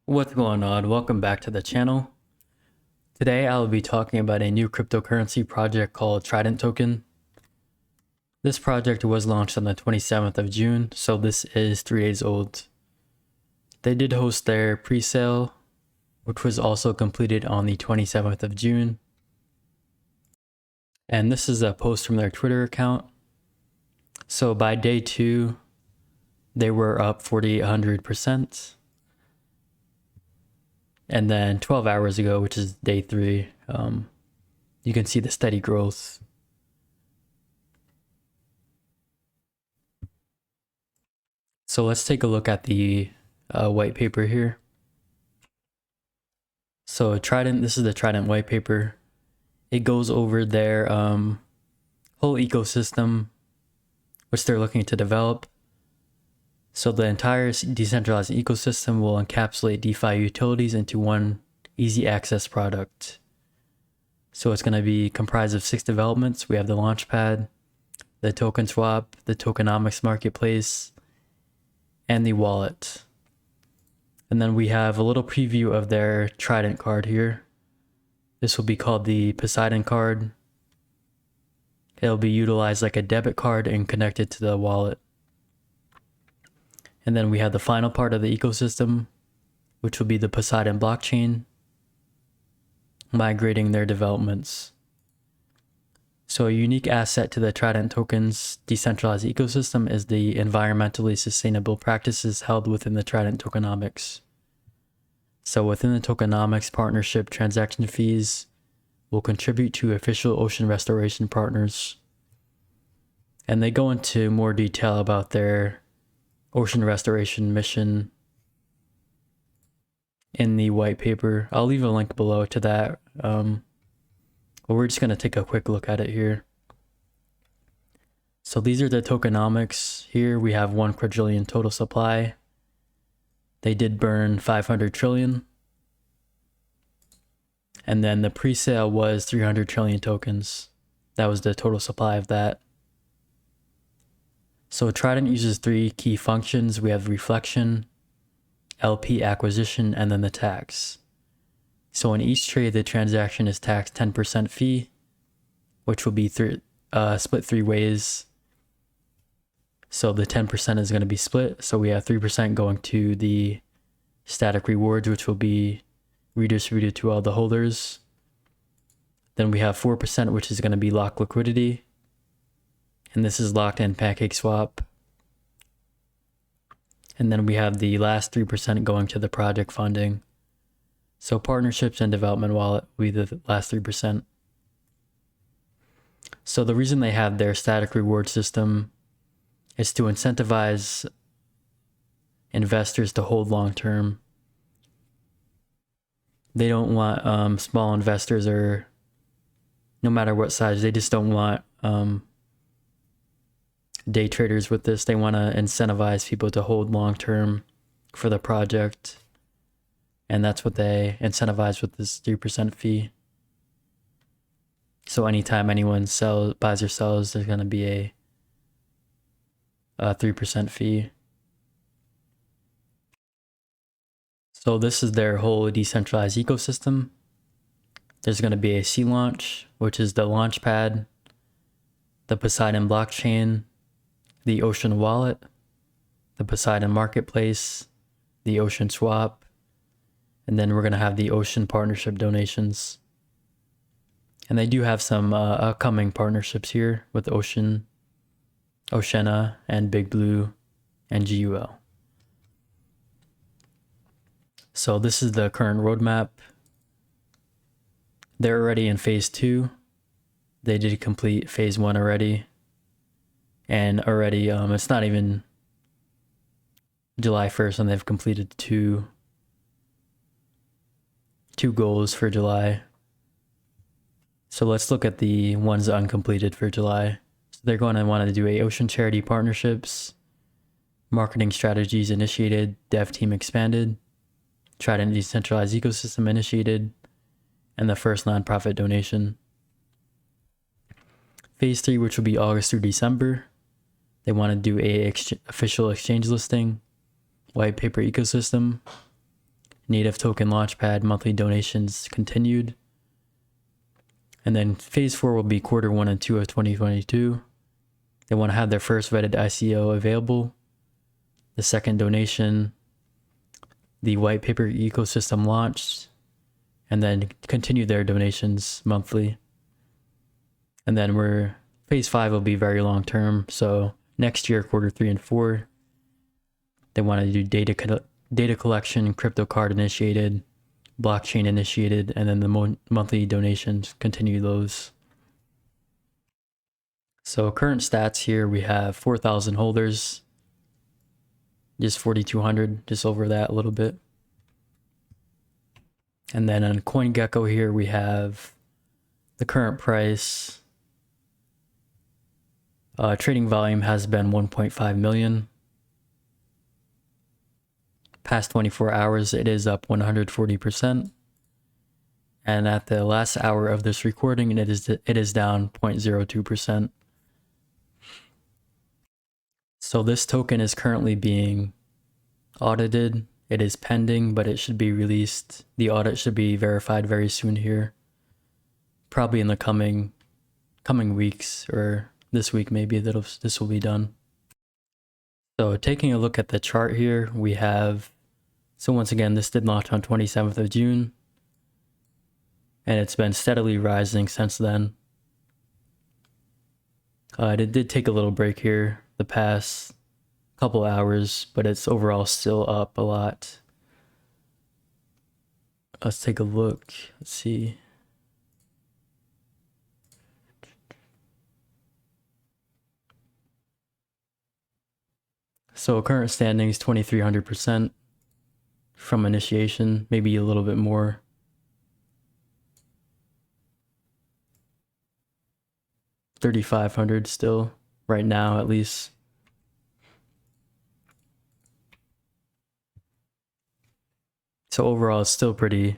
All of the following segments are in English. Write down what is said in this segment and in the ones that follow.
What's going on? Welcome back to the channel. Today I'll be talking about a new cryptocurrency project called Trident token. This project was launched on the 27th of June, so this is 3 days old. They did host their pre-sale, which was also completed on the 27th of June. And this is a post from their Twitter account. So by day 2, they were up 4,800%. And then 12 hours ago, which is day 3, you can see the steady growth. So let's take a look at the white paper here. So Trident, this is the Trident white paper. It goes over their whole ecosystem, which they're looking to develop. So the entire decentralized ecosystem will encapsulate DeFi utilities into one easy access product. So it's going to be comprised of 6 developments. We have the Launchpad, the token swap, the Tokenomics marketplace, and the wallet. And then we have a little preview of their Trident card here. This will be called the Poseidon card. It'll be utilized like a debit card and connected to the wallet. And then we have the final part of the ecosystem, which will be the Poseidon blockchain, migrating their developments. So a unique asset to the Trident token's decentralized ecosystem is the environmentally sustainable practices held within the Trident tokenomics. So within the tokenomics partnership, transaction fees will contribute to official ocean restoration partners. And they go into more detail about their ocean restoration mission in the white paper. I'll leave a link below to that. But we're just going to take a quick look at it here. So these are the tokenomics. Here we have 1 quadrillion total supply. They did burn 500 trillion. And then the pre-sale was 300 trillion tokens. That was the total supply of that. So Trident uses 3 key functions. We have reflection, LP acquisition, and then the tax. So in each trade, the transaction is taxed 10% fee, which will be split 3 ways. So the 10% is going to be split. So we have 3% going to the static rewards, which will be redistributed to all the holders. Then we have 4%, which is going to be locked liquidity. And this is locked in PancakeSwap. And then we have the last 3% going to the project funding. So partnerships and development wallet will be the last 3%. So the reason they have their static reward system is to incentivize investors to hold long term. They don't want small investors, or no matter what size, they just don't want day traders with this. They want to incentivize people to hold long term for the project. And that's what they incentivize with this 3% fee. So anytime anyone buys or sells, there's going to be a 3% fee. So this is their whole decentralized ecosystem. There's going to be a C launch, which is the Launchpad, the Poseidon blockchain, the Ocean wallet, the Poseidon marketplace, the Ocean swap, and then we're going to have the Ocean partnership donations. And they do have some upcoming partnerships here with Ocean, Oceana, and Big Blue, and GUL. So this is the current roadmap. They're already in phase 2. They did complete phase 1 already. And already, it's not even July 1st, and they've completed two goals for July. So let's look at the ones uncompleted for July. So they're going to want to do a Ocean charity partnerships, marketing strategies initiated, dev team expanded, Trident decentralized ecosystem initiated, and the first nonprofit donation. Phase 3, which will be August through December, they want to do a official exchange listing, white paper ecosystem, native token launchpad monthly donations continued. And then phase 4 will be quarter 1 and 2 of 2022. They want to have their first vetted ICO available. The second donation, the Whitepaper ecosystem launched, and then continue their donations monthly. And then phase 5 will be very long term. So next year, quarter 3 and 4, they want to do data collection, crypto card initiated, blockchain initiated, and then the monthly donations continue those. So current stats here, we have 4,000 holders, just 4,200, just over that a little bit. And then on CoinGecko here, we have the current price. Trading volume has been 1.5 million. Past 24 hours, it is up 140%. And at the last hour of this recording, it is down 0.02%. So this token is currently being audited. It is pending, but it should be released. The audit should be verified very soon here. Probably in the coming weeks, or this week maybe, this will be done. So taking a look at the chart here, we have, so once again, this did launch on 27th of June. And it's been steadily rising since then. It did take a little break here the past couple hours, but it's overall still up a lot. Let's take a look. Let's see. So current standings 2,300% from initiation, maybe a little bit more. $3,500 still, right now at least. So overall, it's still pretty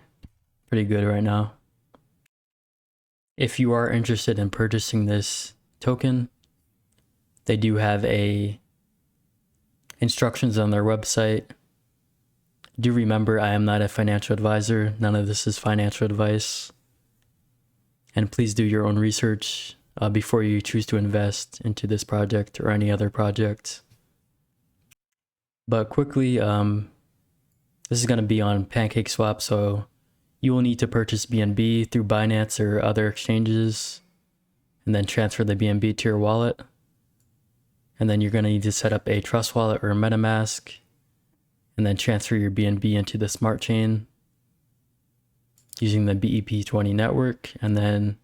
good right now. If you are interested in purchasing this token, they do have instructions on their website. Do remember, I am not a financial advisor. None of this is financial advice. And please do your own research before you choose to invest into this project or any other project. But quickly, this is going to be on PancakeSwap, so you will need to purchase BNB through Binance or other exchanges, and then transfer the BNB to your wallet. And then you're going to need to set up a Trust Wallet or a MetaMask, and then transfer your BNB into the smart chain using the BEP20 network. And then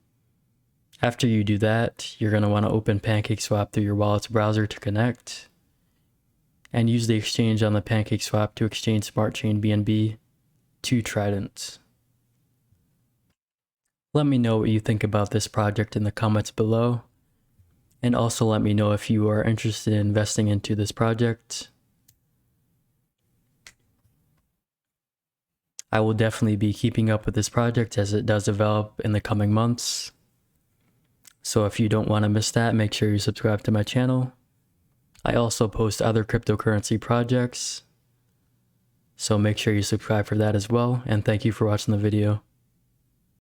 after you do that, you're going to want to open PancakeSwap through your wallet's browser to connect, and use the exchange on the PancakeSwap to exchange smart chain BNB to Trident. Let me know what you think about this project in the comments below, and also let me know if you are interested in investing into this project. I will definitely be keeping up with this project as it does develop in the coming months. So if you don't want to miss that, make sure you subscribe to my channel. I also post other cryptocurrency projects, so make sure you subscribe for that as well. And thank you for watching the video.